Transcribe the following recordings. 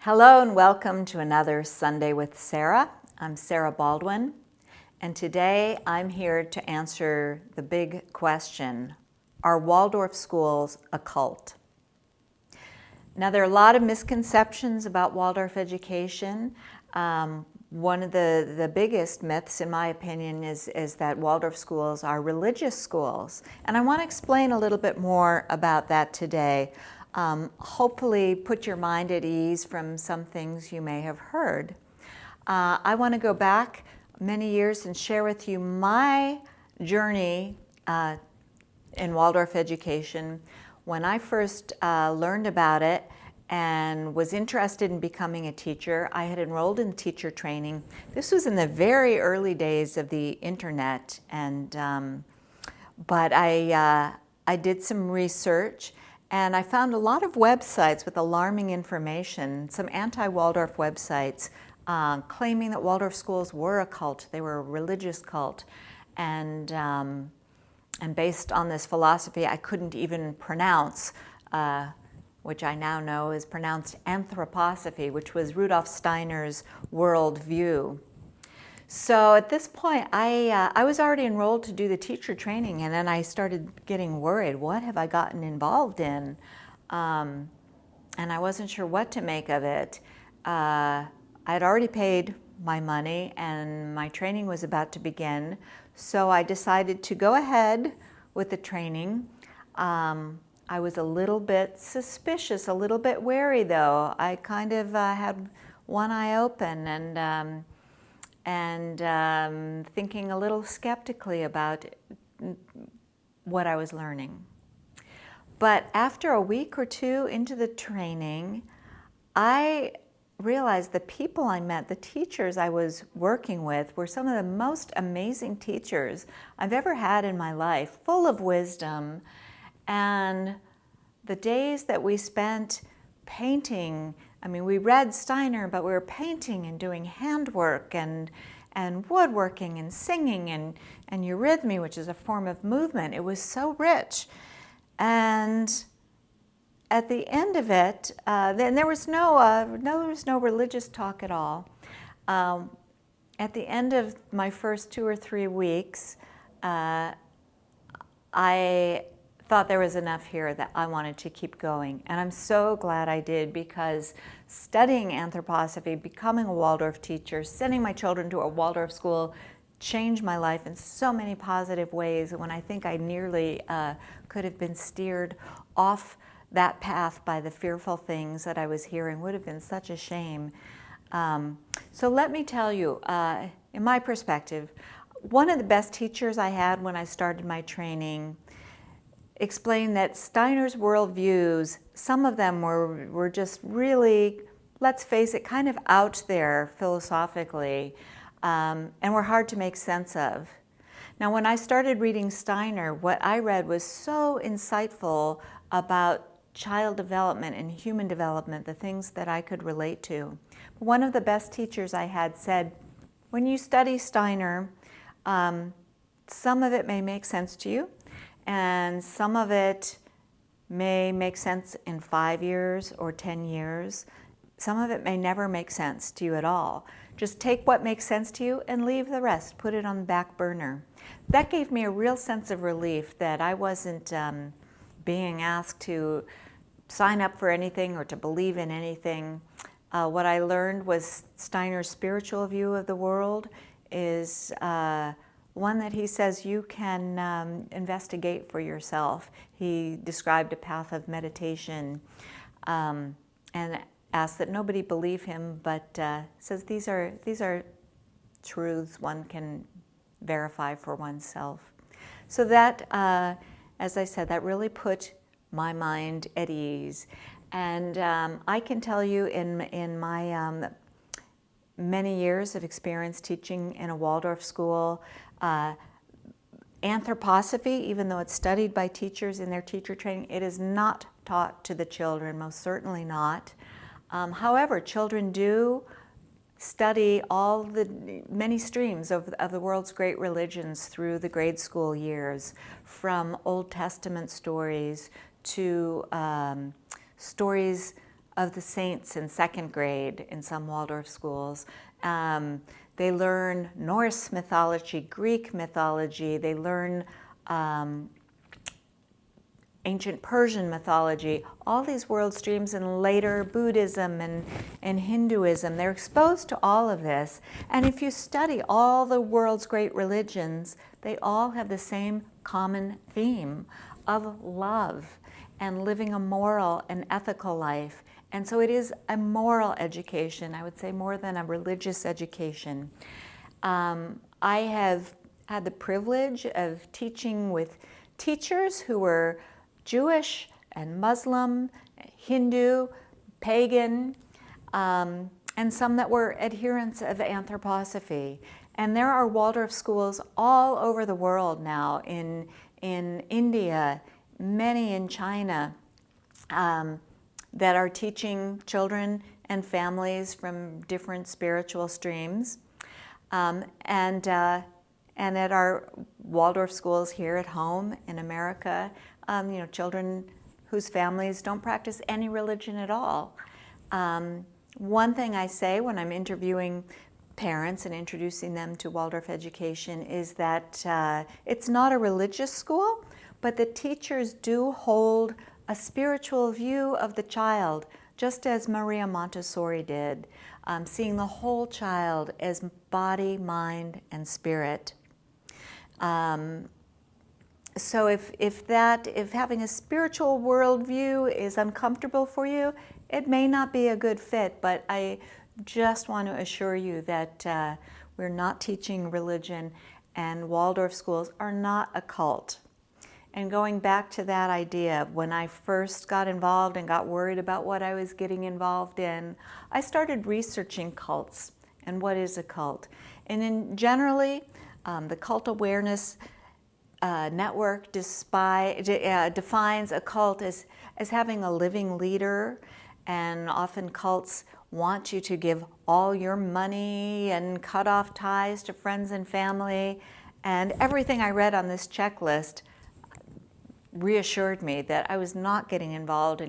Hello and welcome to another Sunday with Sarah. I'm Sarah Baldwin, and today I'm here to answer the big question: are Waldorf schools a cult? Now, there are a lot of misconceptions about Waldorf education. One of the biggest myths, in my opinion, is that Waldorf schools are religious schools. And I want to explain a little bit more about that today. Hopefully put your mind at ease from some things you may have heard. I want to go back many years and share with you my journey in Waldorf education. When I first learned about it and was interested in becoming a teacher, I had enrolled in teacher training. This was in the very early days of the internet, but I did some research, and I found a lot of websites with alarming information, some anti-Waldorf websites claiming that Waldorf schools were a cult. They were a religious cult. And based on this philosophy I couldn't even pronounce, which I now know is pronounced anthroposophy, which was Rudolf Steiner's worldview. So at this point, I was already enrolled to do the teacher training, and then I started getting worried. What have I gotten involved in? And I wasn't sure what to make of it. I'd already paid my money, and my training was about to begin. So I decided to go ahead with the training. I was a little bit suspicious, a little bit wary, though. I kind of had one eye open and thinking a little skeptically about what I was learning. But after a week or two into the training, I realized the people I met, the teachers I was working with, were some of the most amazing teachers I've ever had in my life, full of wisdom. And the days that we spent painting, I mean, we read Steiner, but we were painting and doing handwork and woodworking and singing and eurythmy, which is a form of movement. It was so rich. And at the end of it, then there was no religious talk at all. At the end of my first 2 or 3 weeks, I thought there was enough here that I wanted to keep going. And I'm so glad I did, because studying anthroposophy, becoming a Waldorf teacher, sending my children to a Waldorf school changed my life in so many positive ways. When I think I nearly could have been steered off that path by the fearful things that I was hearing, would have been such a shame. So let me tell you, in my perspective, one of the best teachers I had when I started my training explained that Steiner's worldviews, some of them were just really, let's face it, kind of out there philosophically, and were hard to make sense of. Now, when I started reading Steiner, what I read was so insightful about child development and human development, the things that I could relate to. One of the best teachers I had said, when you study Steiner, some of it may make sense to you, and some of it may make sense in 5 years or 10 years. Some of it may never make sense to you at all. Just take what makes sense to you and leave the rest. Put it on the back burner. That gave me a real sense of relief that I wasn't being asked to sign up for anything or to believe in anything. What I learned was Steiner's spiritual view of the world is one that he says you can investigate for yourself. He described a path of meditation and asked that nobody believe him, but says these are truths one can verify for oneself. So that, as I said, that really put my mind at ease. And I can tell you in my many years of experience teaching in a Waldorf school, anthroposophy, even though it's studied by teachers in their teacher training, it is not taught to the children, most certainly not. However, children do study all the many streams of the world's great religions through the grade school years, from Old Testament stories to stories of the saints in second grade in some Waldorf schools. They learn Norse mythology, Greek mythology. They learn ancient Persian mythology, all these world streams, and later Buddhism and Hinduism. They're exposed to all of this. And if you study all the world's great religions, they all have the same common theme of love and living a moral and ethical life. And so it is a moral education, I would say, more than a religious education. I have had the privilege of teaching with teachers who were Jewish and Muslim, Hindu, pagan, and some that were adherents of anthroposophy. And there are Waldorf schools all over the world now, in India, many in China, that are teaching children and families from different spiritual streams. And at our Waldorf schools here at home in America, children whose families don't practice any religion at all. One thing I say when I'm interviewing parents and introducing them to Waldorf education is that it's not a religious school, but the teachers do hold a spiritual view of the child, just as Maria Montessori did, seeing the whole child as body, mind, and spirit. So if having a spiritual worldview is uncomfortable for you, it may not be a good fit, but I just want to assure you that we're not teaching religion, and Waldorf schools are not a cult. And going back to that idea, when I first got involved and got worried about what I was getting involved in, I started researching cults and what is a cult. And generally, the Cult Awareness Network defines a cult as having a living leader, and often cults want you to give all your money and cut off ties to friends and family. And everything I read on this checklist reassured me that I was not getting involved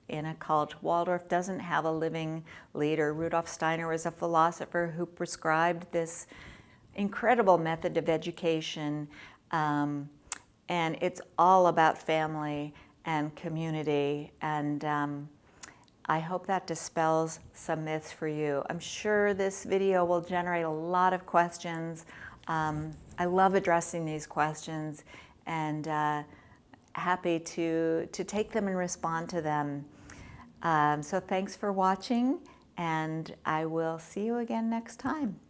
in a cult. Waldorf doesn't have a living leader. Rudolf Steiner was a philosopher who prescribed this incredible method of education, and it's all about family and community, and I hope that dispels some myths for you. I'm sure this video will generate a lot of questions. I love addressing these questions, and happy to take them and respond to them. So thanks for watching, and I will see you again next time.